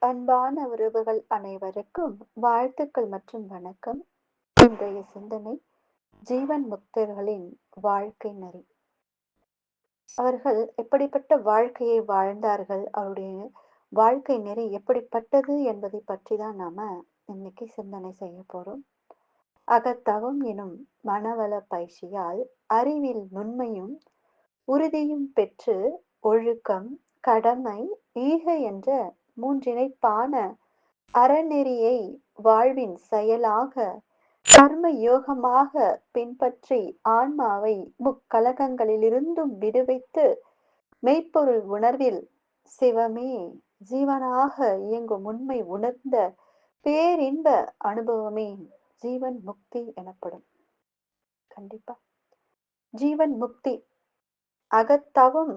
அன்பான உறவுகள் அனைவருக்கும் வாழ்த்துக்கள் மற்றும் வணக்கம். இன்றைய சிந்தனை ஜீவன் முக்தர்களின் வாழ்க்கை நெறி. அவர்கள் எப்படிப்பட்ட வாழ்க்கையை வாழ்ந்தார்கள், அவருடைய வாழ்க்கை நெறி எப்படிப்பட்டது என்பதை பற்றி தான் நாம இன்னைக்கு சிந்தனை செய்ய போறோம். அகத்தவம் எனும் மனவள பயிற்சியால் அறிவில் நுண்மையும் உறுதியும் பெற்று ஒழுக்கம், கடமை, ஈகை என்ற மூன்றிணைப்பான அறநெறியை வாழ்வின் செயலாக கர்ம யோகமாக பின்பற்றி ஆன்மாவை முக்கலகங்களிலிருந்தும் விடுவித்து மெய்ப்பொருள் உணர்வில் சிவமே ஜீவனாக இயங்கும் உண்மை உணர்ந்த பேரின்ப அனுபவமே ஜீவன் முக்தி எனப்படும். கண்டிப்பா ஜீவன் முக்தி அகத்தவம்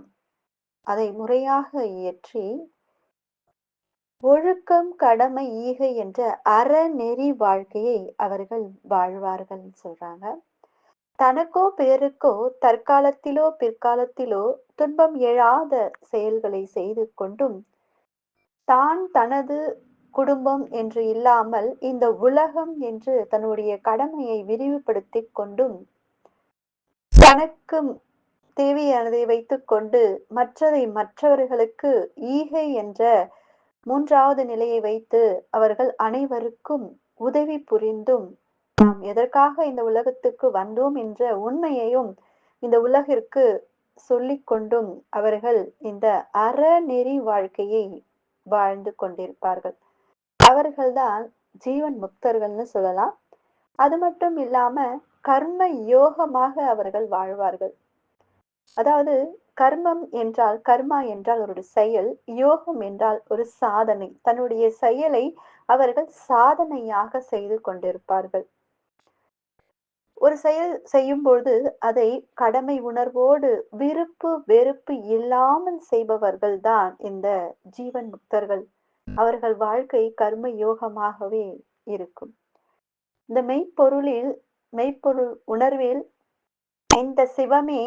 அதை முறையாக இயற்றி ஒழுக்கம், கடமை, ஈகை என்ற அறநெறி வாழ்க்கையை அவர்கள் வாழ்வார்கள் சொல்றாங்க. தனக்கோ பிறருக்கோ தற்காலத்திலோ பிற்காலத்திலோ துன்பம் எழாத செயல்களை செய்து கொண்டும் தான் தனது குடும்பம் என்று இல்லாமல் இந்த உலகம் என்று தன்னுடைய கடமையை விரிவுபடுத்திக் கொண்டும் தனக்கு தேவையானதை வைத்துக்கொண்டு மற்றதை மற்றவர்களுக்கு ஈகை என்ற மூன்றாவது நிலையை வைத்து அவர்கள் அனைவருக்கும் உதவி புரிந்தும் நாம் எதற்காக இந்த உலகத்துக்கு வந்தோம் என்ற உண்மையையும் இந்த உலகிற்கு சொல்லிக் கொண்டும் அவர்கள் இந்த அறநெறி வாழ்க்கையை வாழ்ந்து கொண்டிருப்பார்கள். அவர்கள்தான் ஜீவன் முக்தர்கள்னு சொல்லலாம். அது மட்டும் இல்லாம கர்ம யோகமாக அவர்கள் வாழ்வார்கள். அதாவது கர்மம் என்றால், கர்மா என்றால் ஒரு செயல், யோகம் என்றால் ஒரு சாதனை. தன்னுடைய செயலை அவர்கள் சாதனையாக செய்து கொண்டிருப்பார்கள். ஒரு செயல் செய்யும்போது அதை கடமை உணர்வோடு விருப்பு வெறுப்பு இல்லாமல் செய்பவர்கள் தான் இந்த ஜீவன் முக்தர்கள். அவர்கள் வாழ்க்கை கர்ம யோகமாகவே இருக்கும். இந்த மெய்ப்பொருள் உணர்வில் இந்த சிவமே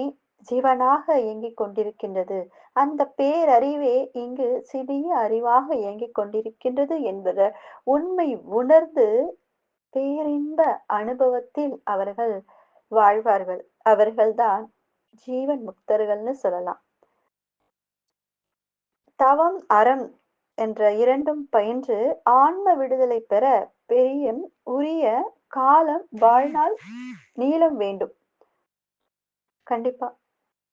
ஜீவனாக இயங்கிக் கொண்டிருக்கின்றது. அந்த பேரறிவே இங்கு சிறிய அறிவாக இயங்கிக் கொண்டிருக்கின்றது என்பத உண்மை உணர்ந்து பேரின்ப அனுபவத்தில் அவர்கள் வாழ்வார்கள். அவர்கள்தான் ஜீவன் முக்தர்கள்னு சொல்லலாம். தவம், அறம் என்ற இரண்டும் பயின்று ஆன்ம விடுதலை பெற பெரிய உரிய காலம் வாழ்நாள் நீளம் வேண்டும். கண்டிப்பா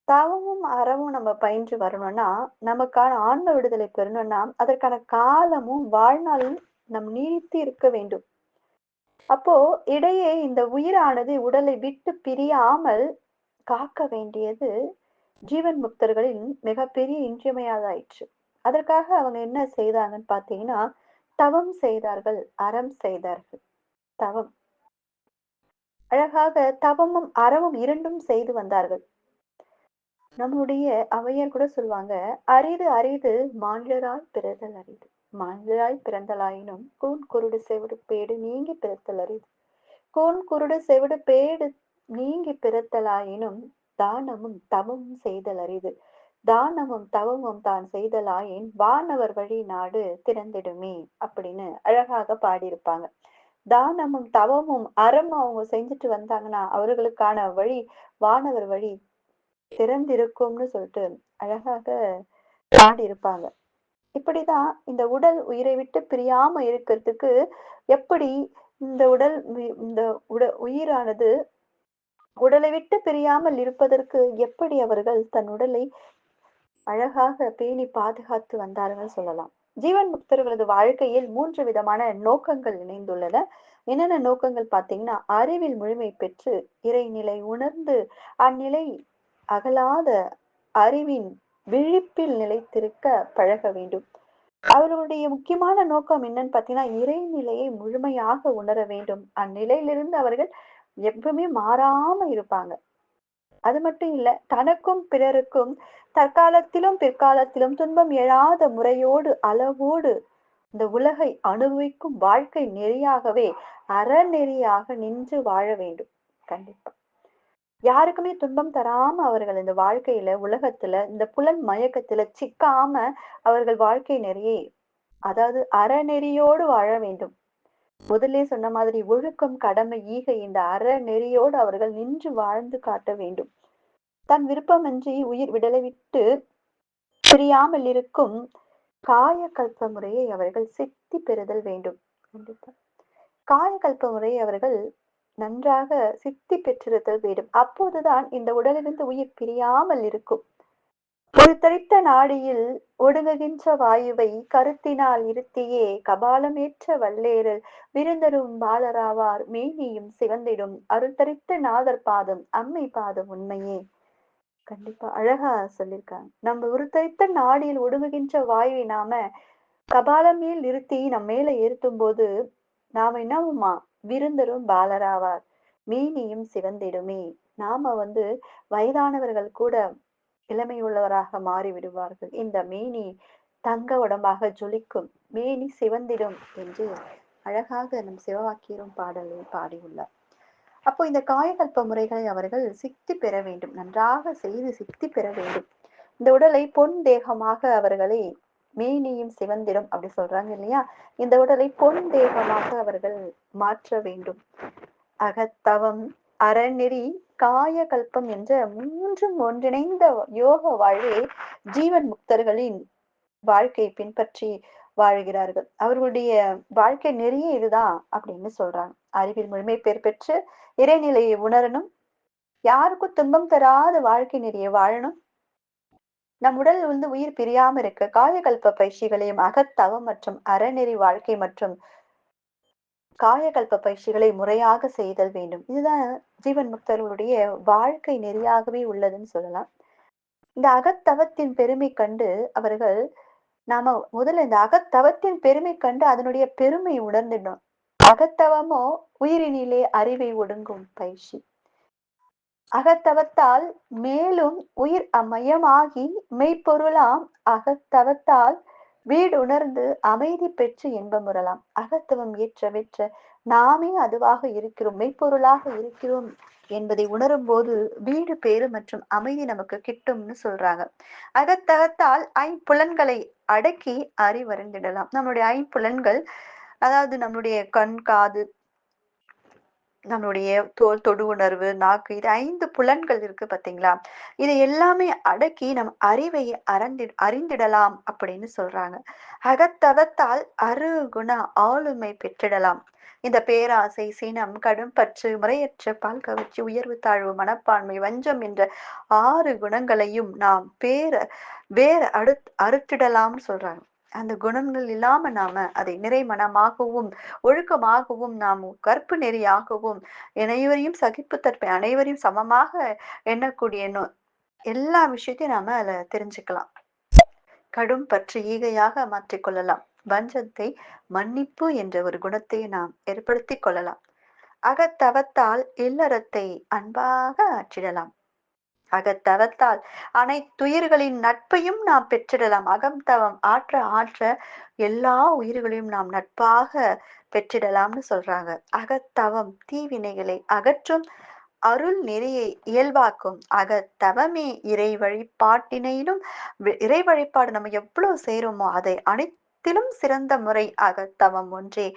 தவமும் அறமும் நம்ம பயின்று வரணும்னா, நமக்கான ஆன்ம விடுதலை பெறணும்னா அதற்கான காலமும் வாழ்நாளும் நம் நீடித்து இருக்க வேண்டும். அப்போ இடையே இந்த உயிரானது உடலை விட்டு பிரியாமல் காக்க வேண்டியது ஜீவன் முக்தர்களின் மிகப்பெரிய இன்றியமையாதாயிற்று. அதற்காக அவங்க என்ன செய்தாங்கன்னு பார்த்தீங்கன்னா, தவம் செய்தார்கள், அறம் செய்தார்கள். தவம் அழகாக தவமும் அறமும் இரண்டும் செய்து வந்தார்கள். நம்முடைய ஔவையார் கூட சொல்லுவாங்க, அரிது அரிது மானிடராய் பிறத்தல் அரிது. மானிடராய் பிறந்தலாயினும் கூன் குருடு செவிடு பேடு நீங்கி பிறத்தல் அரிது. கூன் குருடு செவிடு பேடு நீங்கி பிறத்தலாயினும் தானமும் தவமும் செய்தல் அரிது. தானமும் தவமும் தான் செய்தலாயின் வானவர் வழி நாடு திறந்திடுமே அப்படின்னு அழகாக பாடியிருப்பாங்க. தானமும் தவமும் அறமும் அவங்க செஞ்சுட்டு வந்தாங்கன்னா அவர்களுக்கான வழி வானவர் வழி திறந்திருக்கும்னு சொல்லிட்டு அழகாக பாடியிருப்பாங்க. இப்படிதான் இந்த உடல் உயிரை விட்டு பிரியாம இருக்கிறதுக்கு எப்படி இந்த இந்த உயிரானது உடலை விட்டு பிரியாமல் இருப்பதற்கு எப்படி அவர்கள் தன் உடலை அழகாக பேணி பாதுகாத்து வந்தார்கள் சொல்லலாம். ஜீவன் முக்தர்களது வாழ்க்கையில் 3 விதமான நோக்கங்கள் இணைந்துள்ளன. என்னென்ன நோக்கங்கள் பார்த்தீங்கன்னா, அறிவில் முழுமை பெற்று இறைநிலை உணர்ந்து அந்நிலை அகலாத அறிவின் விழிப்பில் நிலைத்திருக்க பழக வேண்டும். அவர்களுடைய முக்கியமான நோக்கம் என்னன்னு பார்த்தீங்கன்னா, இறைநிலையை முழுமையாக உணர வேண்டும். அந்நிலையிலிருந்து அவர்கள் எப்பவுமே மாறாம இருப்பாங்க. அது மட்டும் இல்ல, தனக்கும் பிறருக்கும் தற்காலத்திலும் பிற்காலத்திலும் துன்பம் எழாத முறையோடு அளவோடு இந்த உலகை அனுபவிக்கும் வாழ்க்கை நெறியாகவே அறநெறியாக நின்று வாழ வேண்டும். கண்டிப்பா யாருக்குமே துன்பம் தராம அவர்கள் இந்த வாழ்க்கையில உலகத்துல இந்த புலன் மயக்கத்துல சிக்காம அவர்கள் வாழ்க்கை நெறியை அதாவது அறநெறியோடு வாழ வேண்டும். முதல்லே சொன்ன மாதிரி ஒழுக்கம், கடமை, ஈகை இந்த அறநெறியோடு அவர்கள் நின்று வாழ்ந்து காட்ட வேண்டும். தன் விருப்பமின்றி உயிர் விடலை விட்டு பிரியாமல் இருக்கும் காயகல்ப முறையை அவர்கள் சித்தி பெறுதல் வேண்டும். கண்டிப்பா. காயகல்ப முறையை அவர்கள் நன்றாக சித்தி பெற்றிருத்தல் வேண்டும். அப்போதுதான் இந்த உடலிலிருந்து உயிர் பிரியாமல் இருக்கும். ஒரு தரித்த நாடியில் ஒடுங்குகின்ற வாயுவை கருத்தினால் இருத்தியே கபாலமேற்ற வல்லேறல் விருந்தரும் பாலராவார் மேனியும் சிவந்திடும் அருள் தரித்த நாதர் பாதம் அம்மை பாதம் உண்மையே. கண்டிப்பா அழகா சொல்லியிருக்காங்க. நம்ம ஒரு தரித்த நாடியில் ஒடுங்குகின்ற வாயுவை நாம கபாலம் மேல் நிறுத்தி நம்ம மேல ஏத்தும் போது நாம என்னவுமா விருந்தரும் பாலராவார் மேனியும் சிவந்திடுமே. நாம வயதானவர்கள் கூட இளமை உள்ளவராக மாறி விடுவார்கள். இந்த மேனி தங்க உடம்பாக ஜொலிக்கும், மேனி சிவந்திடும் என்று அழகாக நம் சிவவாக்கியரும் பாடலில் பாடியுள்ளார். அப்போ இந்த காயகல்ப முறைகளை அவர்கள் சித்தி பெற வேண்டும், நன்றாக செய்து சித்தி பெற வேண்டும். இந்த உடலை பொன் தேகமாக அவர்களை மேனியும் சிவந்திடும் அப்படி சொல்றாங்க இல்லையா. இந்த உடலை பொன் தேகமாக அவர்கள் மாற்ற வேண்டும். அகத்தவம், அறநெறி, காய கல்பம் என்ற மூன்றும் ஒன்றிணைந்த யோக வாழ்வே ஜீவன் முக்தர்களின் வாழ்க்கையை பின்பற்றி வாழ்கிறார்கள். அவர்களுடைய வாழ்க்கை நெறிய இதுதான் அப்படின்னு சொல்றாங்க. அறிவில் முழுமை பெயர் பெற்று இறைநிலையை உணரணும், யாருக்கும் துன்பம் தராத வாழ்க்கை நெறிய வாழணும், நம் உடல் உயிர் பிரியாம இருக்க காயகல்ப பயிற்சிகளையும் அகத்தவம் மற்றும் அறநெறி வாழ்க்கை மற்றும் காயகல்ப பயிற்சிகளை முறையாக செய்தல் வேண்டும். இதுதான் ஜீவன் முக்தர்களுடைய வாழ்க்கை நெறியாகவே உள்ளதுன்னு சொல்லலாம். இந்த அகத்தவத்தின் பெருமை கண்டு அவர்கள் நாம முதல்ல இந்த அகத்தவத்தின் பெருமை கண்டு அதனுடைய பெருமை உணர்ந்துடணும். அகத்தவமோ உயிரினிலே அறிவை ஒடுங்கும் பயிற்சி. அகத்தவத்தால் மேலும் உயிர் அம்மையமாகி மெய்ப்பொருளாம் அகத்தவத்தால் வீடு உணர்ந்து அமைதி பெற்று இன்பமுறலாம். அகத்தவம் ஏற்ற வெற்ற நாமே அதுவாக இருக்கிறோம், மெய்ப்பொருளாக இருக்கிறோம் என்பதை உணரும் போது வீடு பேறு மற்றும் அமைதி நமக்கு கிட்டும்னு சொல்றாங்க. அகத்தவத்தால் ஐம்புலன்களை அடக்கி அறிவறிந்திடலாம். நம்முடைய ஐம்புலன்கள், அதாவது நம்முடைய கண், காது, நம்மளுடைய தோல், தொடு உணர்வு, நாக்கு, இது 5 புலன்கள் இருக்கு பார்த்தீங்களா? இது எல்லாமே அடக்கி நம் அறிவை அறிந்திடலாம் அப்படின்னு சொல்றாங்க. அகத்தவத்தால் அருகுண ஆளுமை பெற்றிடலாம். இந்த பேராசை, சினம், கடும் பற்று, முறையற்ற பால் கவர்ச்சி, உயர்வு தாழ்வு, மனப்பான்மை, வஞ்சம் என்ற 6 குணங்களையும் நாம் வேற அறுத்திடலாம்னு சொல்றாங்க. அந்த குணங்கள் இல்லாம நாம அதை நிறை மனமாகவும் ஒழுக்கமாகவும் நாம் கற்பு நெறியாகவும் அனைவரையும் சகிப்புத்தன்மை, அனைவரையும் சமமாக எண்ணக்கூடிய எல்லா விஷயத்தையும் நாம அதுல தெரிஞ்சுக்கலாம். கடும் பற்று ஈகையாக மாற்றிக்கொள்ளலாம். வஞ்சத்தை மன்னிப்பு என்ற ஒரு குணத்தை நாம் ஏற்படுத்திக் கொள்ளலாம். அகத்தவத்தால் இல்லறத்தை அன்பாக ஆற்றிடலாம். அகத்தவத்தால் அனைத்துயிர்களின் நட்பையும் நாம் பெற்றிடலாம். அகம்தவம் ஆற்ற ஆற்ற எல்லா உயிர்களையும் நாம் நட்பாக பெற்றிடலாம்னு சொல்றாங்க. அகத்தவம் தீவினைகளை அகற்றும், அருள் நெறியை இயல்பாக்கும். அகத்தவமே இறை வழிபாட்டினையிலும் இறை வழிபாடு நம்ம எவ்வளவு செய்யறோமோ அதை அனைத்திலும் சிறந்த முறை அகத்தவம் ஒன்றே.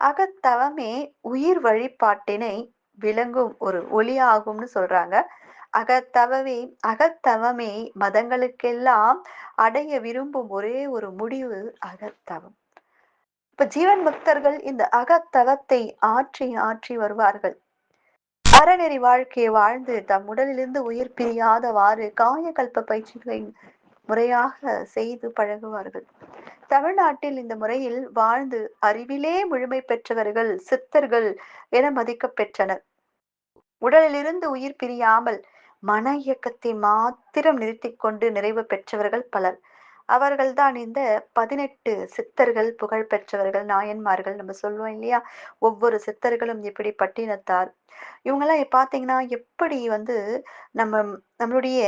அகத்தவமே உயிர் வழிபாட்டினை விளங்கும் ஒரு ஒளியாகும்னு சொல்றாங்க. அகத்தவமே மதங்களுக்கெல்லாம் அடைய விரும்பும் ஒரே ஒரு முடிவு அகத்தவம். இப்ப ஜீவன் பக்தர்கள் இந்த அகத்தவத்தை ஆற்றி ஆற்றி வருவார்கள். அறநெறி வாழ்க்கையை வாழ்ந்து தம் உடலிலிருந்து உயிர் பிரியாதவாறு காயகல்ப பயிற்சிகளை முறையாக செய்து பழகுவார்கள். தமிழ்நாட்டில் இந்த முறையில் வாழ்ந்து அறிவிலே முழுமை பெற்றவர்கள் சித்தர்கள் என மதிக்கப் பெற்றனர். உடலிலிருந்து உயிர் பிரியாமல் மன இயக்கத்தை மாத்திரம் நிறுத்திக் கொண்டு நிறைவு பெற்றவர்கள் பலர். அவர்கள்தான் இந்த 18 சித்தர்கள், புகழ் பெற்றவர்கள், நாயன்மார்கள் நம்ம சொல்லுவோம் இல்லையா. ஒவ்வொரு சித்தர்களும் எப்படி பட்டினத்தார், இவங்கெல்லாம் பார்த்தீங்கன்னா எப்படி நம்ம நம்மளுடைய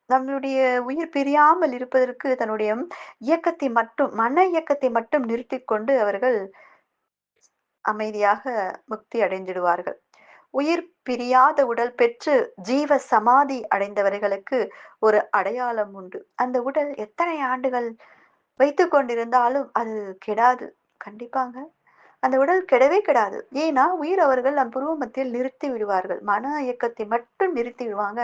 நம்மளுடைய உயிர் பிரியாமல் இருப்பதற்கு தன்னுடைய இயக்கத்தை மட்டும், மன இயக்கத்தை மட்டும் நிறுத்திக் கொண்டு அவர்கள் அமைதியாக முக்தி அடைந்திடுவார்கள். உயிர் பிரியாத உடல் பெற்று ஜீவ சமாதி அடைந்தவர்களுக்கு ஒரு அடையாளம் உண்டு. அந்த உடல் எத்தனை ஆண்டுகள் வைத்துக் கொண்டிருந்தாலும் அது கெடாது. கண்டிப்பாங்க. அந்த உடல் கெடவே கெடாது. ஏன்னா, உயிர் அவர்கள் நம் புருவ மத்தியில் நிறுத்தி விடுவார்கள். மன இயக்கத்தை மட்டும் நிறுத்தி விடுவாங்க.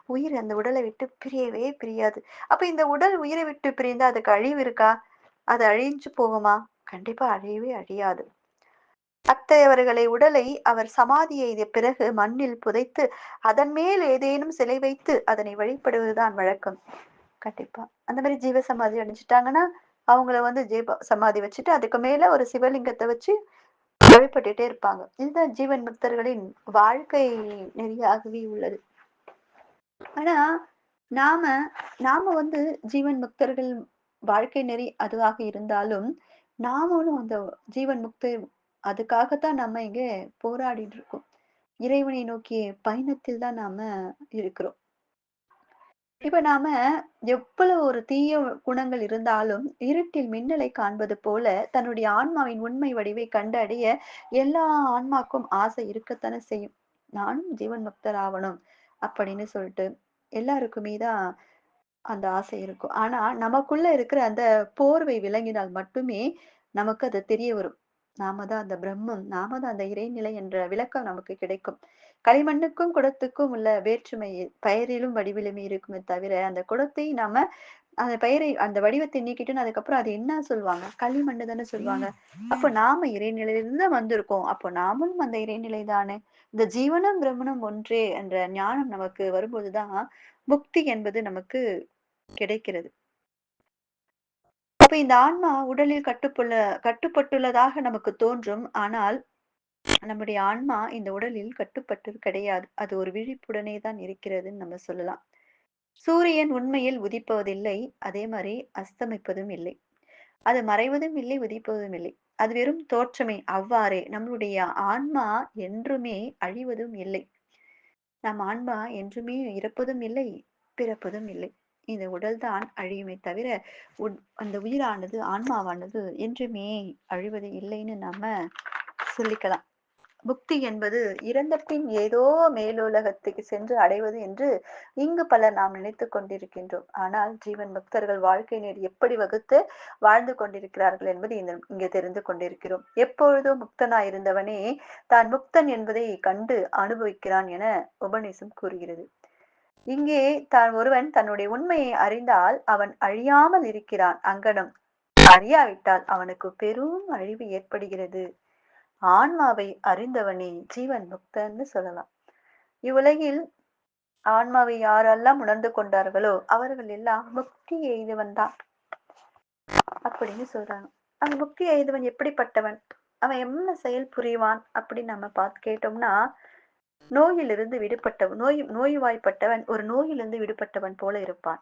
உயிர் அந்த உடலை விட்டு பிரியவே பிரியாது. அப்ப இந்த உடல் உயிரை விட்டு பிரிந்தா அதுக்கு அழிவு இருக்கா? அது அழிஞ்சு போகுமா? கண்டிப்பா அழியவே அழியாது. அத்தையவர்களை உடலை அவர் சமாதி எய்திய பிறகு மண்ணில் புதைத்து, அதன் மேல் ஏதேனும் சிலை வைத்து அதனை வழிபடுவதுதான் வழக்கம். கண்டிப்பா. அந்த மாரி ஜீவ சமாதி அடைஞ்சுட்டாங்கன்னா, அவங்கள வந்து ஜீவ சமாதி வச்சுட்டு, அதுக்கு மேல ஒரு சிவலிங்கத்த வச்சு வழிபட்டுட்டே இருப்பாங்க. இதுதான் ஜீவன் முக்தர்களின் வாழ்க்கை நெறியாகவே உள்ளது. ஆனா, நாம நாம வந்து ஜீவன் முக்தர்கள் வாழ்க்கை நெறி அதுவாக இருந்தாலும், நாமளும் அந்த ஜீவன் முக்த அதுக்காகத்தான் நம்ம இங்க போராடிட்டு இருக்கோம். இறைவனை நோக்கிய பயணத்தில் தான் நாம இருக்கிறோம். இப்ப நாம எவ்வளவு ஒரு தீய குணங்கள் இருந்தாலும், இருட்டில் மின்னலை காண்பது போல தன்னுடைய ஆன்மாவின் உண்மை வடிவை கண்டறிய எல்லா ஆன்மாக்கும் ஆசை இருக்கத்தானே செய்யும். நானும் ஜீவன் முக்தர் ஆவணும் அப்படின்னு சொல்லிட்டு எல்லாருக்குமே தான் அந்த ஆசை இருக்கும். ஆனா, நமக்குள்ள இருக்கிற அந்த போர்வை விலகினால் மட்டுமே நமக்கு அது தெரிய வரும். நாம தான் அந்த பிரம்மம், நாம தான் அந்த இறைநிலை என்ற விளக்கம் நமக்கு கிடைக்கும். களிமண்ணுக்கும் குடத்துக்கும் உள்ள வேற்றுமை பெயரிலும் வடிவிலுமே இருக்குமே தவிர, அந்த குடத்தை நாம அந்த பெயரை அந்த வடிவத்தை நீக்கிட்டு அதுக்கப்புறம் அது என்ன சொல்லுவாங்க? களிமண்ணு தானே சொல்லுவாங்க. அப்ப நாம இறைநிலையிலிருந்து தான் வந்திருக்கோம். அப்போ நாமளும் அந்த இறைநிலை தானே. இந்த ஜீவனும் பிரம்மனும் ஒன்றே என்ற ஞானம் நமக்கு வரும்போது தான் முக்தி என்பது நமக்கு கிடைக்கிறது. அப்ப இந்த ஆன்மா உடலில் கட்டுப்பட்டுள்ளதாக நமக்கு தோன்றும். ஆனால், நம்முடைய ஆன்மா இந்த உடலில் கட்டுப்பட்டது கிடையாது. அது ஒரு விழிப்புடனே தான் இருக்கிறதுன்னு நம்ம சொல்லலாம். சூரியன் உண்மையில் உதிப்பதில்லை. அதே மாரி அஸ்தமிப்பதும் இல்லை. அது மறைவதும் இல்லை, உதிப்பதும் இல்லை. அது வெறும் தோற்றமே. அவ்வாறே நம்மளுடைய ஆன்மா என்றுமே அழிவதும் இல்லை. நம் ஆன்மா என்றுமே இறப்பதும் இல்லை, பிறப்பதும் இல்லை. இந்த உடல் தான் அழியுமே தவிர, அந்த உயிரானது, ஆன்மாவானது என்றுமே அழிவது இல்லைன்னு நாம சொல்லிக்கலாம். முக்தி என்பது இறந்த பின் ஏதோ மேலுலகத்துக்கு சென்று அடைவது என்று இங்கு பலர் நாம் நினைத்துக் கொண்டிருக்கின்றோம். ஆனால் ஜீவன் முக்தர்கள் வாழ்க்கை நெறி எப்படி வகுத்து வாழ்ந்து கொண்டிருக்கிறார்கள் என்பது இங்கு தெரிந்து கொண்டிருக்கிறோம். எப்பொழுதும் முக்தனாய் இருந்தவனே தான் முக்தன் என்பதை கண்டு அனுபவிக்கிறான் என உபநிஷம் கூறுகிறது. இங்கே தான் ஒருவன் தன்னுடைய உண்மையை அறிந்தால் அவன் அழியாமல் இருக்கிறான். அங்கனம் அறியாவிட்டால் அவனுக்கு பெரும் அழிவு ஏற்படுகிறது. ஆன்மாவை அறிந்தவனே ஜீவன் முக்தன்னு சொல்லலாம். இவ்வுலகில் ஆன்மாவை யாரெல்லாம் உணர்ந்து கொண்டார்களோ அவர்கள் எல்லாம் முக்தி எய்தவன் தான் அப்படின்னு சொல்றாங்க. அந்த முக்தி எய்தவன் எப்படிப்பட்டவன்? அவன் என்ன செயல் புரிவான் அப்படின்னு நம்ம பார்த்து கேட்டோம்னா, நோயிலிருந்து விடுபட்டவன் நோய்வாய்ப்பட்டவன் ஒரு நோயிலிருந்து விடுபட்டவன் போல இருப்பான்.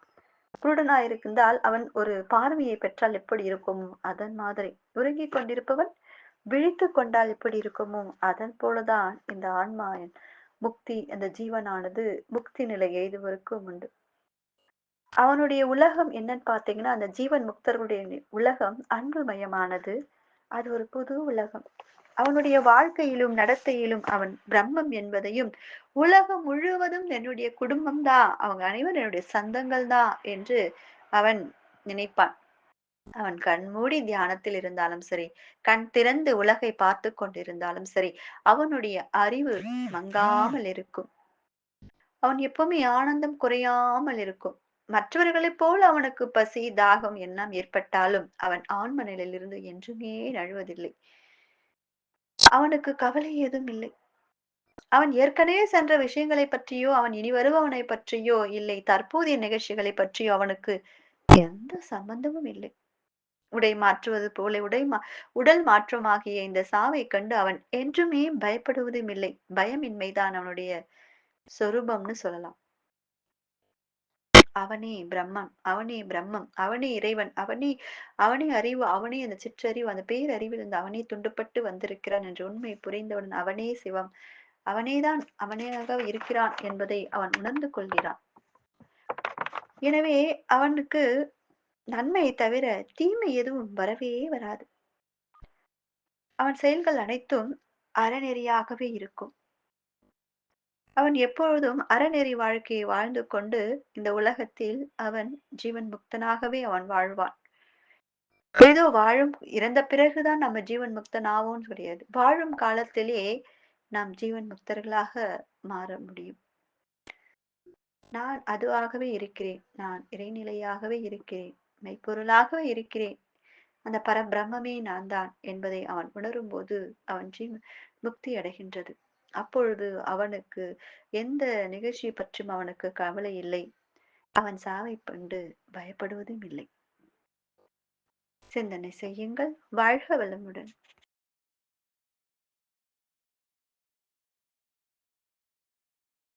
குருடனாய் இருந்தால் அவன் ஒரு பார்வையை பெற்றால் எப்படி இருக்கும் அதன் மாதிரி. உறங்கிக் கொண்டிருப்பவன் விழித்துக் கொண்டால் எப்படி இருக்குமோ அதன் போலதான் இந்த ஆன்மா முக்தி அந்த ஜீவனானது முக்தி நிலை எய்துவதற்கும் உண்டு. அவனுடைய உலகம் என்னன்னு பார்த்தீங்கன்னா, அந்த ஜீவன் முக்தர்களுடைய உலகம் அன்பு மயமானது. அது ஒரு புது உலகம். அவனுடைய வாழ்க்கையிலும் நடத்தையிலும் அவன் பிரம்மம் என்பதையும், உலகம் முழுவதும் என்னுடைய குடும்பம் தான், அவங்க அனைவரும் என்னுடைய சந்தங்கள் தான் என்று அவன் நினைப்பான். அவன் கண்மூடி தியானத்தில் இருந்தாலும் சரி, கண் திறந்து உலகை பார்த்து கொண்டிருந்தாலும் சரி, அவனுடைய அறிவு மங்காமல் இருக்கும். அவன் எப்பவுமே ஆனந்தம் குறையாமல் இருக்கும். மற்றவர்களைப் போல அவனுக்கு பசி, தாகம் எல்லாம் ஏற்பட்டாலும், அவன் ஆன்ம நிலையிலிருந்து என்றுமே நழுவதில்லை. அவனுக்கு கவலை ஏதும் இல்லை. அவன் ஏற்கனவே சென்ற விஷயங்களைப் பற்றியோ, அவன் இனி வருபவனைப் பற்றியோ, இல்லை தற்போதைய நிகழ்ச்சிகளை பற்றியோ அவனுக்கு எந்த சம்பந்தமும் இல்லை. உடை மாற்றுவது போல உடல் மாற்றமாகிய இந்த சாவைக் கண்டு அவன் என்றுமே பயப்படுவதும் இல்லை. பயமின்மைதான் அவனுடைய சொரூபம்னு சொல்லலாம். அவனே பிரம்மம், அவனே பிரம்மம், அவனே இறைவன், அவனே அவனே அறிவு, அவனே அந்த சிற்றறிவு, அந்த பேரறிவிலிருந்து அவனே துண்டுபட்டு வந்திருக்கிறான் என்ற உண்மை புரிந்தவுடன் அவனே சிவம், அவனேதான் அவனேயாக இருக்கிறான் என்பதை அவன் உணர்ந்து கொள்கிறான். எனவே அவனுக்கு நன்மையை தவிர தீமை எதுவும் வரவே வராது. அவன் செயல்கள் அனைத்தும் அறநெறியாகவே இருக்கும். அவன் எப்பொழுதும் அறநெறி வாழ்க்கையை வாழ்ந்து கொண்டு இந்த உலகத்தில் அவன் ஜீவன் முக்தனாகவே அவன் வாழ்வான். ஏதோ இறந்த பிறகு தான் நம்ம ஜீவன் முக்தன் ஆவோம்ன்னு கிடையாது. வாழும் காலத்திலே நாம் ஜீவன் முக்தர்களாக மாற முடியும். நான் அதுவாகவே இருக்கிறேன். நான் இறைநிலையாகவே இருக்கிறேன். மெய்ப்பொருளாகவே இருக்கிறேன். அந்த பரபிரம்மமே நான் தான் என்பதை அவன் உணரும்போது அவன் முக்தி அடைகின்றது. அப்பொழுது அவனுக்கு எந்த நிகழ்ச்சி பற்றியும் அவனுக்கு கவலை இல்லை. அவன் சாவைக் கண்டு பயப்படுவதும் இல்லை. சிந்தனை செய்யுங்கள். வாழ்க வளமுடன்.